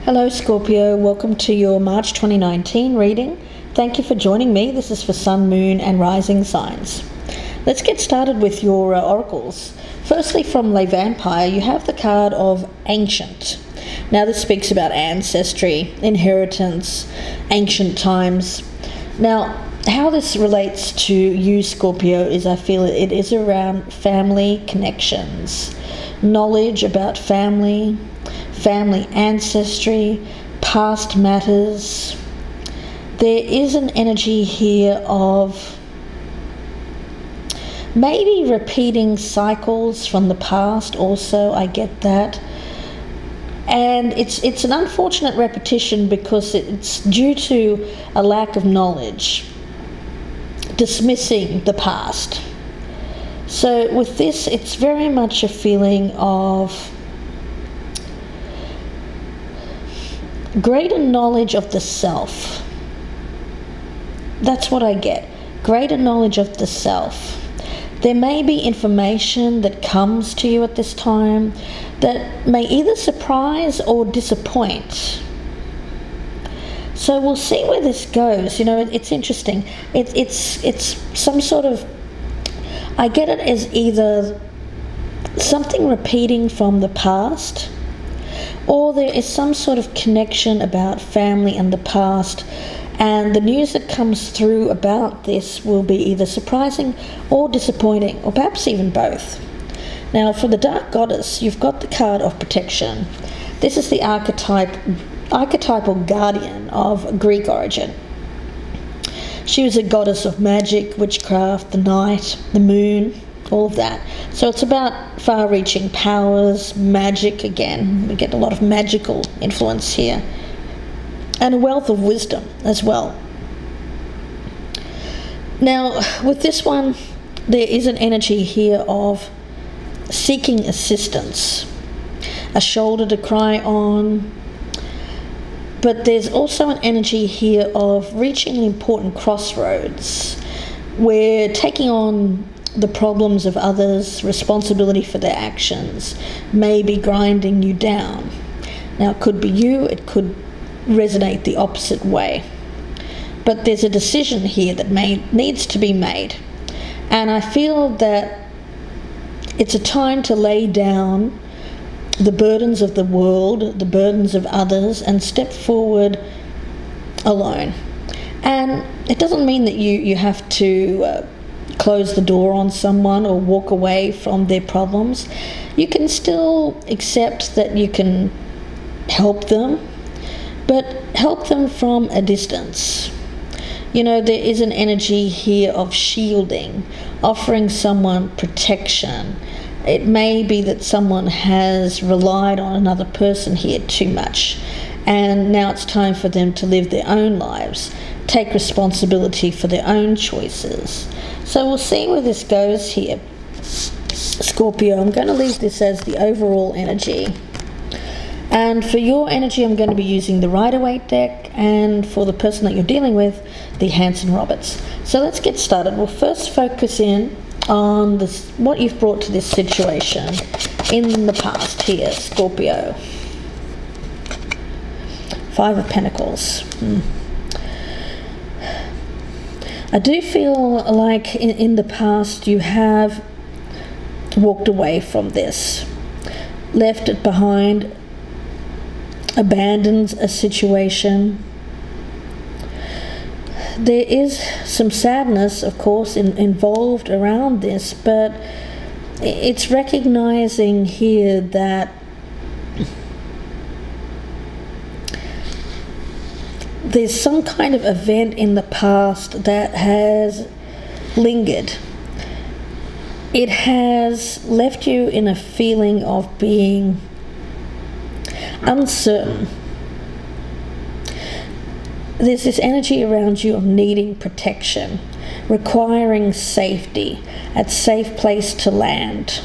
Hello Scorpio, welcome to your March 2019 reading. Thank you for joining me. This is for Sun, Moon and Rising signs. Let's get started with your oracles. Firstly, from Le Vampire, you have the card of Ancient. Now this speaks about ancestry, inheritance, ancient times. Now, how this relates to you, Scorpio, is I feel it is around family connections, knowledge about family ancestry, past matters. There is an energy here of maybe repeating cycles from the past also, I get that. And it's an unfortunate repetition because it's due to a lack of knowledge, dismissing the past. So with this, it's very much a feeling of greater knowledge of the self. That's what I get. Greater knowledge of the self. There may be information that comes to you at this time that may either surprise or disappoint. So we'll see where this goes. You know, it's interesting. It's some sort of, I get it as either something repeating from the past, or there is some sort of connection about family and the past, and the news that comes through about this will be either surprising or disappointing, or perhaps even both. Now, for the Dark Goddess, you've got the card of Protection. This is the archetypal guardian of Greek origin. She was a goddess of magic, witchcraft, the night, the moon, all of that. So it's about far-reaching powers, magic again. We get a lot of magical influence here. And a wealth of wisdom as well. Now, with this one, there is an energy here of seeking assistance, a shoulder to cry on. But there's also an energy here of reaching an important crossroads where taking on the problems of others, responsibility for their actions, may be grinding you down. Now, it could be you, it could resonate the opposite way. But there's a decision here that needs to be made. And I feel that it's a time to lay down the burdens of the world, the burdens of others, and step forward alone. And it doesn't mean that you have to close the door on someone or walk away from their problems. You can still accept that you can help them, but help them from a distance. You know, there is an energy here of shielding, offering someone protection. It may be that someone has relied on another person here too much, and now it's time for them to live their own lives, take responsibility for their own choices. So we'll see where this goes here, Scorpio. I'm going to leave this as the overall energy. And for your energy, I'm going to be using the Waite deck, and for the person that you're dealing with, the Hanson Roberts. So let's get started. We'll first focus in on this, what you've brought to this situation in the past here, Scorpio. Five of Pentacles. I do feel like in the past you have walked away from this, left it behind, abandoned a situation. There is some sadness, of course, involved around this, but it's recognizing here that there's some kind of event in the past that has lingered. It has left you in a feeling of being uncertain. There's this energy around you of needing protection, requiring safety, a safe place to land.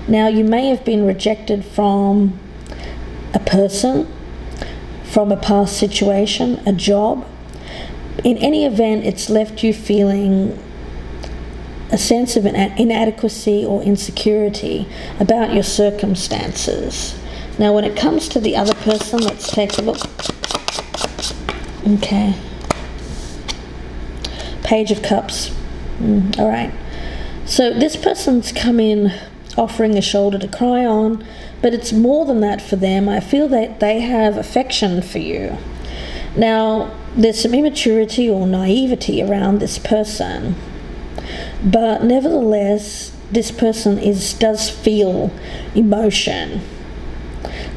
Now, you may have been rejected from a person, from a past situation, a job. In any event, it's left you feeling a sense of inadequacy or insecurity about your circumstances. Now when it comes to the other person, let's take a look. Okay. Page of Cups. All right. So this person's come in offering a shoulder to cry on, but it's more than that for them. I feel that they have affection for you. Now, there's some immaturity or naivety around this person, but nevertheless, this person does feel emotion.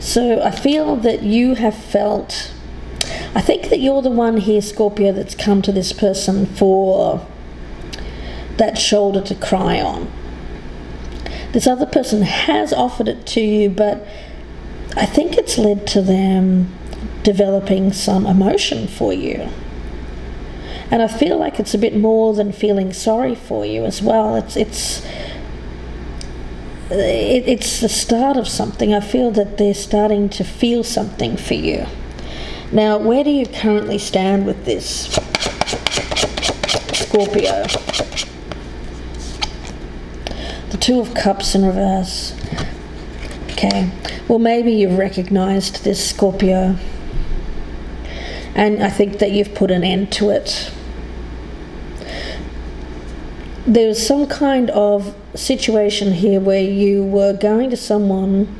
So I feel that you have felt, I think that you're the one here, Scorpio, that's come to this person for that shoulder to cry on. This other person has offered it to you, but I think it's led to them developing some emotion for you. And I feel like it's a bit more than feeling sorry for you as well. It's the start of something. I feel that they're starting to feel something for you. Now, where do you currently stand with this, Scorpio? The Two of Cups in reverse. Okay, well, maybe you've recognized this, Scorpio, and I think that you've put an end to it. There's some kind of situation here where you were going to someone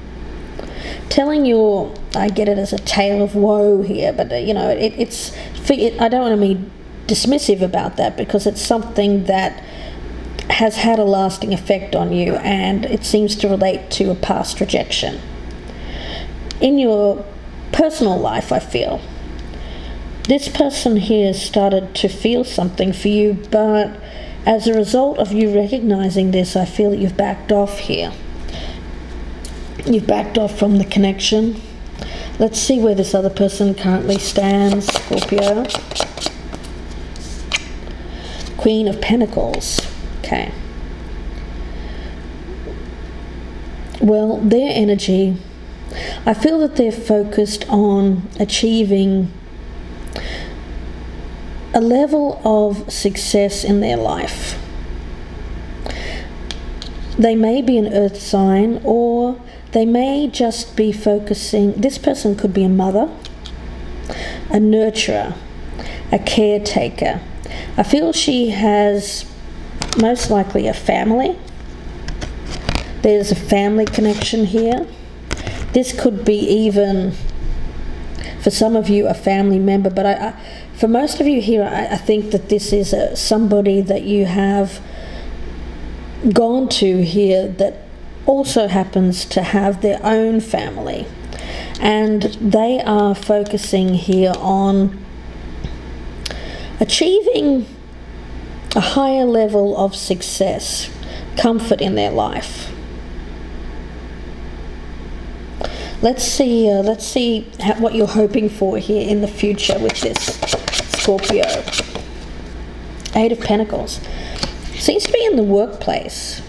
telling your, I get it as a tale of woe here, but you know, I don't want to be dismissive about that, because it's something that has had a lasting effect on you, and it seems to relate to a past rejection. In your personal life, I feel this person here started to feel something for you, but as a result of you recognizing this, I feel that you've backed off here. You've backed off from the connection. Let's see where this other person currently stands, Scorpio. Queen of Pentacles. Okay. Well, their energy, I feel that they're focused on achieving a level of success in their life. They may be an earth sign, or they may just be focusing, this person could be a mother, a nurturer, a caretaker. I feel she has most likely a family. There's a family connection here. This could be even, for some of you, a family member, but for most of you here, I think that this is somebody that you have gone to here that also happens to have their own family, and they are focusing here on achieving a higher level of success, comfort in their life. Let's see what you're hoping for here in the future with this, Scorpio. Eight of Pentacles. Seems to be in the workplace.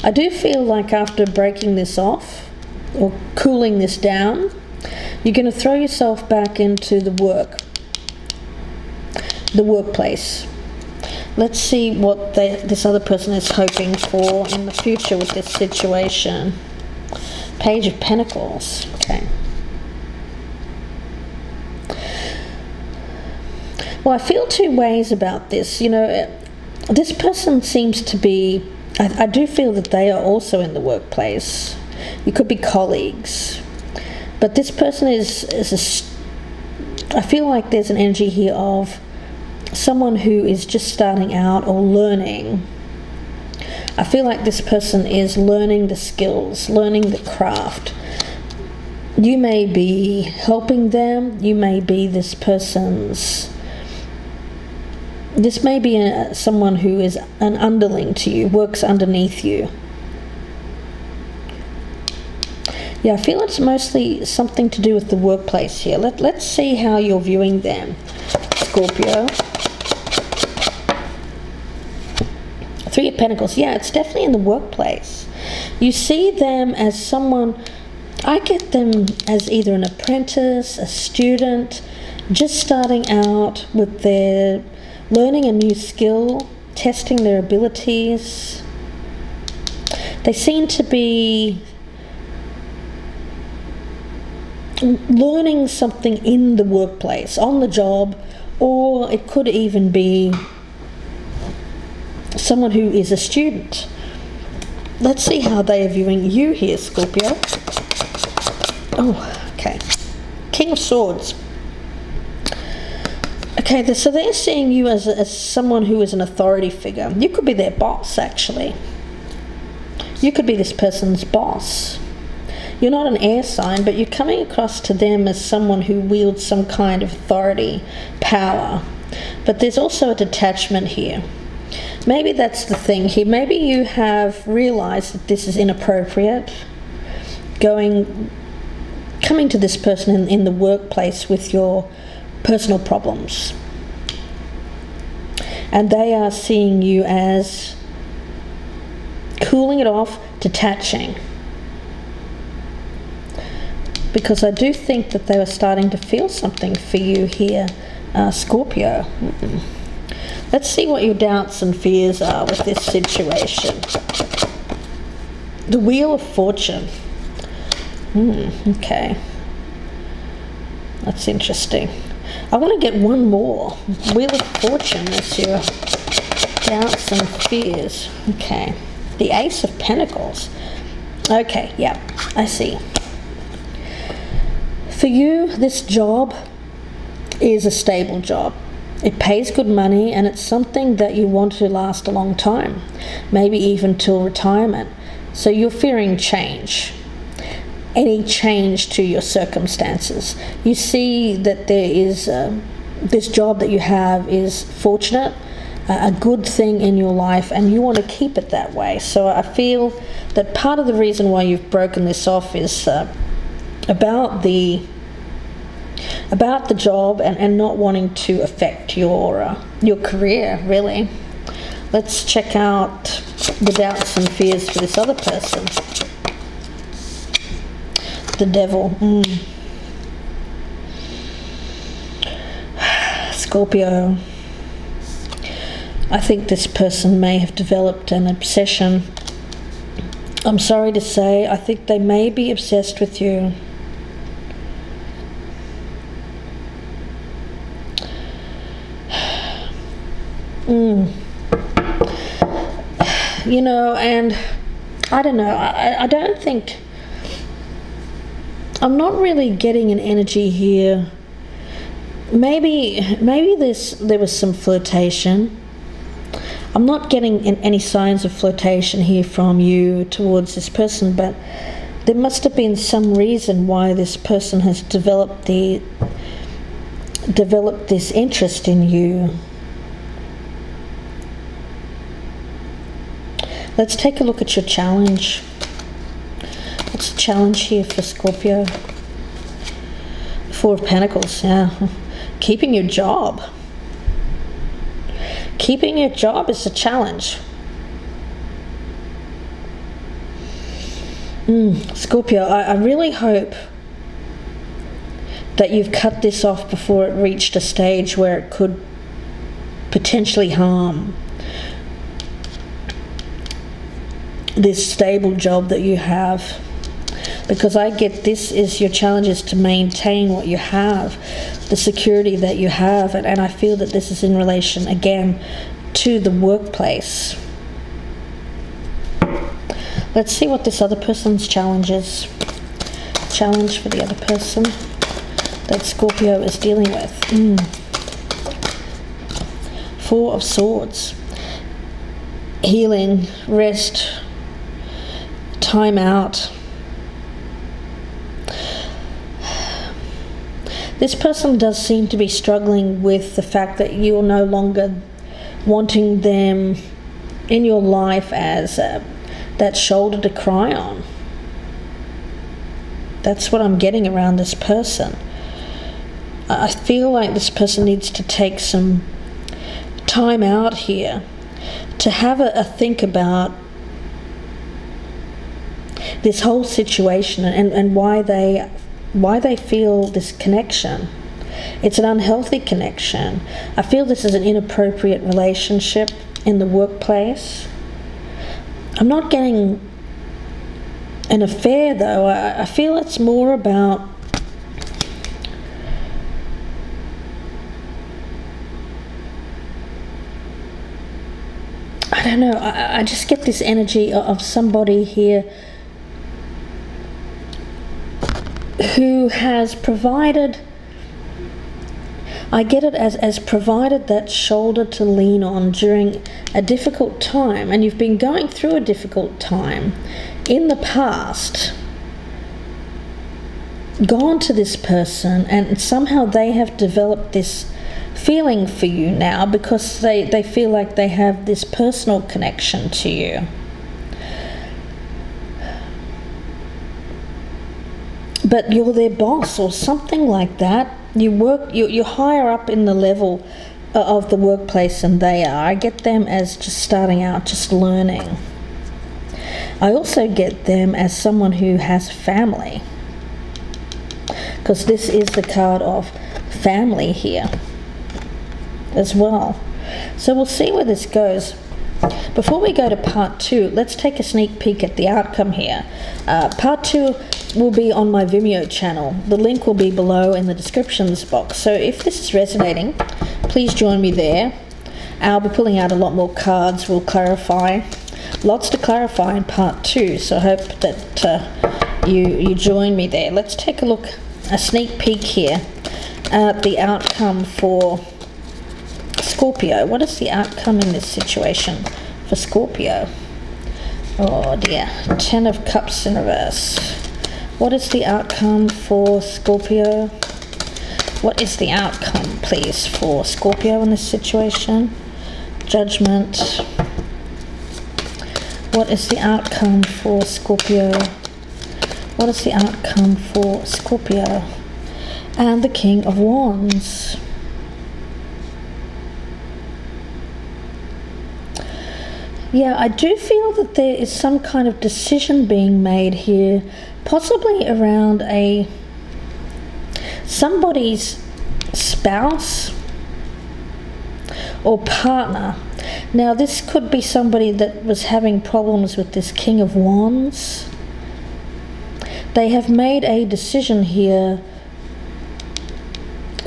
I do feel like after breaking this off, or cooling this down, you're going to throw yourself back into the workplace. Let's see what this other person is hoping for in the future with this situation. Page of Pentacles. Okay. Well, I feel two ways about this. You know, this person seems to be, I do feel that they are also in the workplace. You could be colleagues. But this person I feel like there's an energy here of someone who is just starting out or learning. I feel like this person is learning the skills, learning the craft. You may be helping them. You may be this may be someone who is an underling to you, works underneath you. Yeah, I feel it's mostly something to do with the workplace here. Let's see how you're viewing them, Scorpio. Three of Pentacles. Yeah, it's definitely in the workplace. You see them as someone, I get them as either an apprentice, a student, just starting out with their learning a new skill, testing their abilities. They seem to be learning something in the workplace, on the job, or it could even be someone who is a student. Let's see how they are viewing you here, Scorpio. Oh, okay. King of Swords. Okay, so they're seeing you as someone who is an authority figure. You could be their boss, actually. You could be this person's boss. You're not an air sign, but you're coming across to them as someone who wields some kind of authority, power. But there's also a detachment here. Maybe that's the thing here. Maybe you have realized that this is inappropriate. Coming to this person in the workplace with your personal problems. And they are seeing you as cooling it off, detaching. Because I do think that they were starting to feel something for you here, Scorpio. Let's see what your doubts and fears are with this situation. The Wheel of Fortune. Okay. That's interesting. I want to get one more. Wheel of Fortune, that's your doubts and fears. Okay. The Ace of Pentacles. Okay, yeah, I see. For you, this job is a stable job. It pays good money, and it's something that you want to last a long time, maybe even till retirement. So you're fearing change, any change to your circumstances. You see that there is this job that you have is fortunate, a good thing in your life, and you want to keep it that way. So I feel that part of the reason why you've broken this off is about the job and not wanting to affect your career, really. Let's check out the doubts and fears for this other person. The Devil. Scorpio. I think this person may have developed an obsession. I'm sorry to say, I think they may be obsessed with you. You know, and I don't know, I don't think, I'm not really getting an energy here. Maybe there was some flirtation. I'm not getting any signs of flirtation here from you towards this person, but there must have been some reason why this person has developed this interest in you. Let's take a look at your challenge. What's the challenge here for Scorpio? Four of Pentacles, yeah. Keeping your job. Keeping your job is a challenge. Scorpio, I really hope that you've cut this off before it reached a stage where it could potentially harm this stable job that you have, because I get this is your challenge is to maintain what you have, the security that you have, and I feel that this is in relation again to the workplace. Let's see what this other person's challenge is. Challenge for the other person that Scorpio is dealing with. Four of Swords. Healing, rest, time out. This person does seem to be struggling with the fact that you're no longer wanting them in your life as that shoulder to cry on. That's what I'm getting around this person. I feel like this person needs to take some time out here to have a think about this whole situation and why they feel this connection. It's an unhealthy connection. I feel this is an inappropriate relationship in the workplace. I'm not getting an affair though. I feel it's more about don't know, I just get this energy of somebody here who has provided, I get it as provided that shoulder to lean on during a difficult time, and you've been going through a difficult time in the past, gone to this person, and somehow they have developed this feeling for you now because they feel like they have this personal connection to you. But you're their boss or something like that. You're higher up in the level of the workplace than they are. I get them as just starting out, just learning. I also get them as someone who has family, because this is the card of family here as well. So we'll see where this goes. Before we go to part 2, let's take a sneak peek at the outcome here. Part 2 will be on my Vimeo channel. The link will be below in the descriptions box. So if this is resonating, please join me there. I'll be pulling out a lot more cards. We'll clarify. Lots to clarify in part 2. So I hope that you join me there. Let's take a look, a sneak peek here at the outcome for Scorpio. What is the outcome in this situation for Scorpio? Oh dear, 10 of Cups in reverse. What is the outcome for Scorpio? What is the outcome, please, for Scorpio in this situation? Judgment. What is the outcome for Scorpio? What is the outcome for Scorpio? And the King of Wands. Yeah, I do feel that there is some kind of decision being made here, possibly around somebody's spouse or partner. Now, this could be somebody that was having problems with this King of Wands. They have made a decision here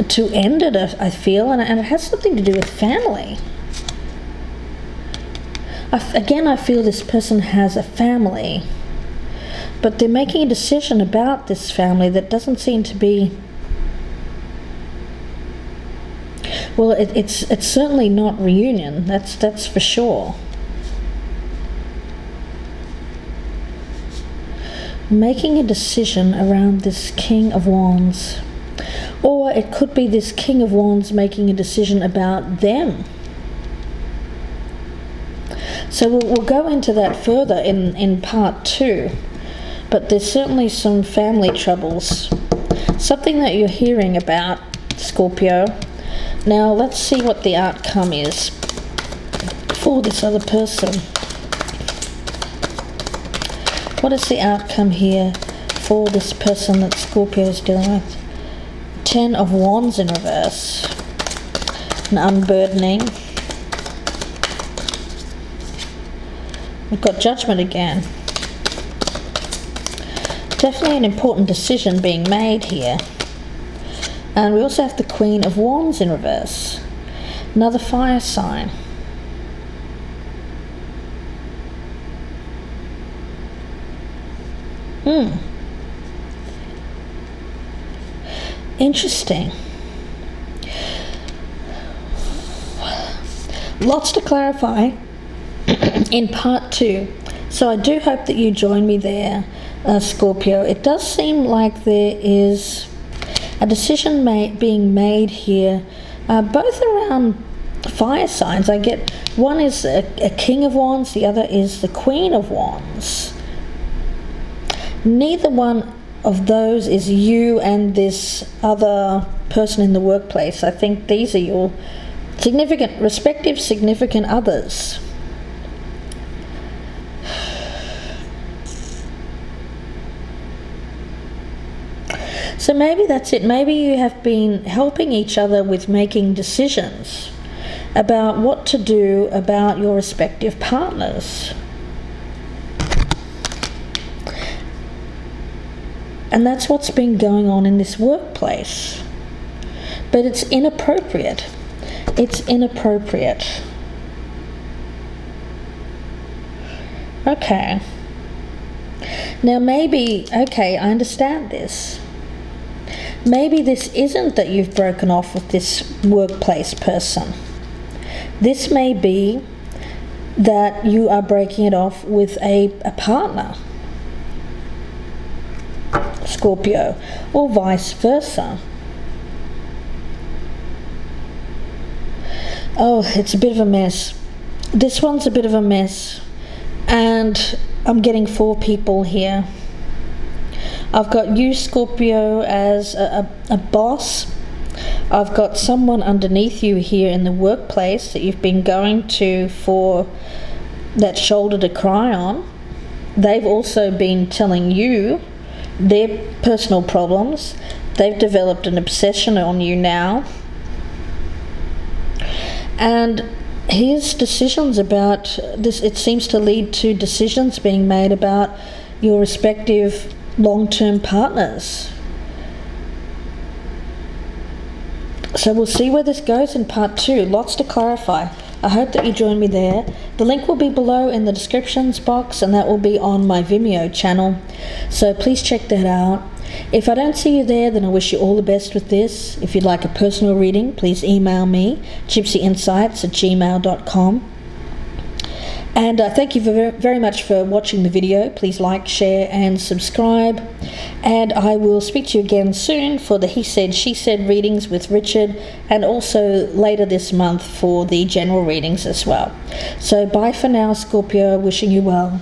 to end it, I feel, and it has something to do with family. Again, I feel this person has a family, but they're making a decision about this family that doesn't seem to be, well, it's certainly not reunion, that's for sure. Making a decision around this King of Wands, or it could be this King of Wands making a decision about them. So we'll go into that further in part 2, but there's certainly some family troubles, something that you're hearing about, Scorpio. Now let's see what the outcome is for this other person. What is the outcome here for this person that Scorpio is dealing with? 10 of Wands in reverse, an unburdening. We've got Judgment again. Definitely an important decision being made here. And we also have the Queen of Wands in reverse. Another fire sign. Interesting. Lots to clarify in part 2, so I do hope that you join me there, Scorpio. It does seem like there is a decision being made here, both around fire signs. I get one is a King of Wands, the other is the Queen of Wands. Neither one of those is you and this other person in the workplace. I think these are your respective significant others. So maybe that's it. Maybe you have been helping each other with making decisions about what to do about your respective partners. And that's what's been going on in this workplace. But it's inappropriate. It's inappropriate. Okay. Now maybe, okay, I understand this. Maybe this isn't that you've broken off with this workplace person. This may be that you are breaking it off with a partner, Scorpio, or vice versa. Oh, it's a bit of a mess. This one's a bit of a mess, and I'm getting 4 people here. I've got you, Scorpio, as a boss. I've got someone underneath you here in the workplace that you've been going to for that shoulder to cry on. They've also been telling you their personal problems. They've developed an obsession on you now. And here's decisions about this. It seems to lead to decisions being made about your respective long-term partners. So we'll see where this goes in part 2. Lots to clarify. I hope that you join me there. The link will be below in the descriptions box, and that will be on my Vimeo channel. So please check that out. If I don't see you there, then I wish you all the best with this. If you'd like a personal reading, please email me, gypsyinsights@gmail.com. And thank you very much for watching the video. Please like, share and subscribe. And I will speak to you again soon for the He Said, She Said readings with Richard, and also later this month for the general readings as well. So bye for now, Scorpio. Wishing you well.